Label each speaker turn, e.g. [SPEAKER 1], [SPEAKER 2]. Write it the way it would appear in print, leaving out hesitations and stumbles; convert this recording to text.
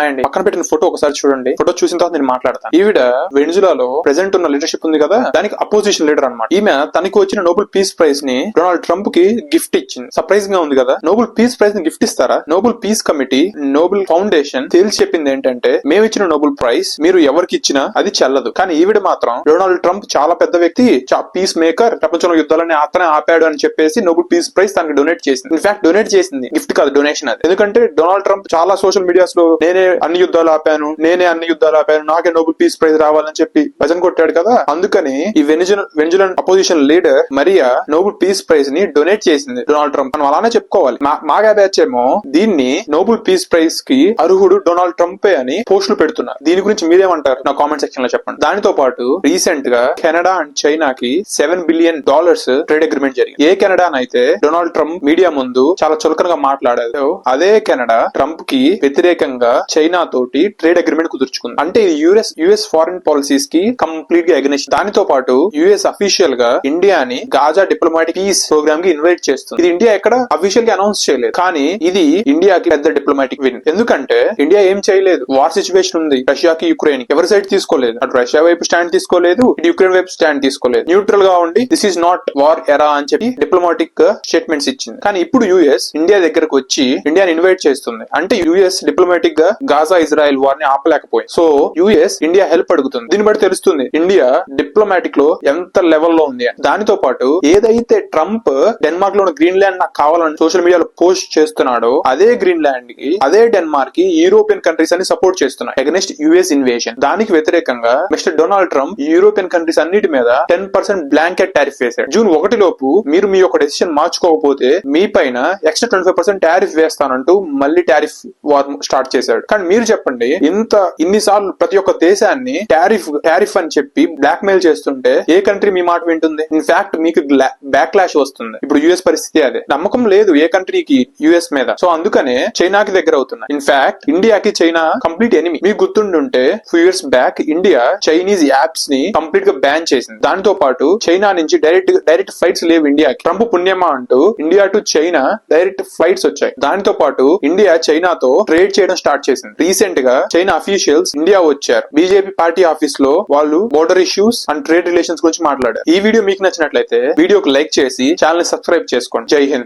[SPEAKER 1] అండి పక్కన పెట్టిన ఫోటో ఒకసారి చూడండి. ఫోటో చూసిన తర్వాత నేను మాట్లాడతాను. ఈవిడ వెనిజులాలో ప్రెసెంట్ ఉన్న లీడర్షిప్ ఉంది కదా, దానికి అపోజిషన్ లీడర్ అన్నమాట. ఈమె తనకు వచ్చిన నోబెల్ పీస్ ప్రైజ్ ని డొనాల్డ్ ట్రంప్ కి గిఫ్ట్ ఇచ్చింది. సర్ప్రైజ్ గా ఉంది కదా. నోబెల్ పీస్ ప్రైజ్ ని గిఫ్ట్ ఇస్తారా? Nobel peace committee, Nobel foundation తేల్చి చెప్పింది ఏంటంటే, మేము ఇచ్చిన నోబెల్ ప్రైజ్ మీరు ఎవరికి ఇచ్చినా అది చెల్లదు. కానీ ఈవిడ మాత్రం డొనాల్డ్ ట్రంప్ చాలా పెద్ద వ్యక్తి, పీస్ మేకర్, ప్రపంచంలో యుద్ధాలని అతనే ఆపాడు అని చెప్పేసి నోబెల్ పీస్ ప్రైజ్ తనకి డొనేట్ చేసింది. ఇన్ఫాక్ట్ డొనేట్ చేసింది, గిఫ్ట్ కాదు, డొనేషన్ అది. ఎందుకంటే డొనాల్డ్ ట్రంప్ చాలా సోషల్ మీడియాస్ లో నేనే అన్ని యుద్ధాలు ఆపాను, నాకే నోబెల్ పీస్ ప్రైజ్ రావాలని చెప్పి భజన కొట్టాడు కదా. అందుకని ఈ వెనిజులన్ opposition leader Mariya Nobel peace prize ని డొనేట్ చేసింది డొనాల్డ్ ట్రంప్. మనం అలానే చెప్పుకోవాలి. మాగా బ్యాచ్ ఏమో దీన్ని నోబెల్ పీస్ ప్రైజ్ కి అర్హుడు డొనాల్డ్ ట్రంపే అని పోస్టులు పెడుతున్నారు. దీని గురించి మీరేమంటారు నా కామెంట్ సెక్షన్ లో చెప్పండి. దానితో పాటు రీసెంట్ గా కెనడా అండ్ చైనాకి $7 బిలియన్ ట్రేడ్ అగ్రిమెంట్ జరిగింది. ఏ కెనడా అయితే డొనాల్డ్ ట్రంప్ మీడియా ముందు చాలా చులకనగా మాట్లాడారు, అదే కెనడా ట్రంప్ కి వ్యతిరేకంగా చైనా తోటి ట్రేడ్ అగ్రిమెంట్ కుదుర్చుకుంది. అంటే యుఎస్ ఫారిన్ పాలసీస్ కి కంప్లీట్ గా అగెనిస్ట్. దానితో పాటు యుఎస్ అఫీషియల్ గా ఇండియాని గాజా డిప్లొమాటిక్ పీస్ ప్రోగ్రామ్ కి ఇన్వైట్ చేస్తుంది. ఇది ఇండియా ఎక్కడ అఫీషియల్ గా అనౌన్స్ చేయలేదు, కానీ ఇది ఇండియాకి పెద్ద డిప్లొమాటిక్ విన్. ఎందుకంటే ఇండియా ఏం చేయలేదు. వార్ సిచ్యువేషన్ ఉంది రష్యాకి యుక్రెయిన్, ఎవరి సైడ్ తీసుకోలేదు. అటు రష్యా వైపు స్టాండ్ తీసుకోలేదు, ఇటు యుక్రెయిన్ వైపు స్టాండ్ తీసుకోలేదు. న్యూట్రల్ గా ఉండి దిస్ ఈస్ నాట్ వార్ ఎరా అని చెప్పి డిప్లొమాటిక్ స్టేట్మెంట్స్ ఇచ్చింది. కానీ ఇప్పుడు యుఎస్ ఇండియా దగ్గరకు వచ్చి ఇండియాని ఇన్వైట్ చేస్తుంది. అంటే యుఎస్ డిప్లొమాటిక్ గా గాజా ఇజ్రాయెల్ వార్ ని ఆపలేకపోయింది. సో యుఎస్ ఇండియా హెల్ప్ అడుగుతుంది. దీన్ని బట్టి తెలుస్తుంది ఇండియా డిప్లొమాటిక్ లో ఎంత లెవెల్ లో ఉంది. దానితో పాటు ఏదైతే ట్రంప్ డెన్మార్క్ లో గ్రీన్ ల్యాండ్ నాకు కావాలని సోషల్ మీడియాలో పోస్ట్ చేస్తున్నాడో, అదే గ్రీన్ ల్యాండ్ కి, అదే డెన్మార్క్ కి యూరోపియన్ కంట్రీస్ అని సపోర్ట్ చేస్తున్నాయి అగెనిస్ట్ యుఎస్ ఇన్వేషన్. దానికి వ్యతిరేకంగా mister Donald Trump European countries అన్నిటి మీద 10% బ్లాంకెట్ టారిఫ్ వేశాడు. జూన్ 1 లోపు మీరు మీ యొక్క డెసిషన్ మార్చుకోకపోతే మీ పైన ఎక్స్ట్రా 25% టారిఫ్ వేస్తానంటూ మళ్ళీ టారిఫ్ వార్ స్టార్ట్ చేశాడు. కానీ మీరు చెప్పండి, ఇన్నిసార్లు ప్రతి ఒక్క దేశాన్ని టారిఫ్ అని చెప్పి బ్లాక్ మెయిల్ చేస్తుంటే ఏ కంట్రీ మీ మాట వింటుంది? ఇన్ఫాక్ట్ మీకు బ్యాక్ క్లాష్ వస్తుంది. ఇప్పుడు యుఎస్ పరిస్థితి అదే. నమ్మకం లేదు ఏ కంట్రీకి యుఎస్ మీద. సో అందుకనే చైనాకి దగ్గర అవుతున్నాయి. ఇన్ఫాక్ట్ ఇండియాకి చైనా కంప్లీట్ ఎనిమి. మీకు గుర్తుండుంటే few years back India Chinese apps ని కంప్లీట్ గా బ్యాన్ చేసింది. దాంతో పాటు చైనా నుంచి డైరెక్ట్ ఫ్లైట్స్ లేవు ఇండియాకి. ట్రంప్ పుణ్యమా అంటూ India to China direct flights వచ్చాయి. దానితో పాటు ఇండియా చైనాతో ట్రేడ్ చేయడం స్టార్ట్ చేసింది. రీసెంట్ గా చైనా అఫీషియల్స్ ఇండియా వచ్చారు. బీజేపీ పార్టీ ఆఫీస్ లో వాళ్ళు border issues and trade relations గురించి మాట్లాడారు. ఈ వీడియో మీకు నచ్చినట్లయితే వీడియోకి లైక్ చేసి ఛానల్ ని సబ్స్క్రైబ్ చేసుకోండి. జై హింద్.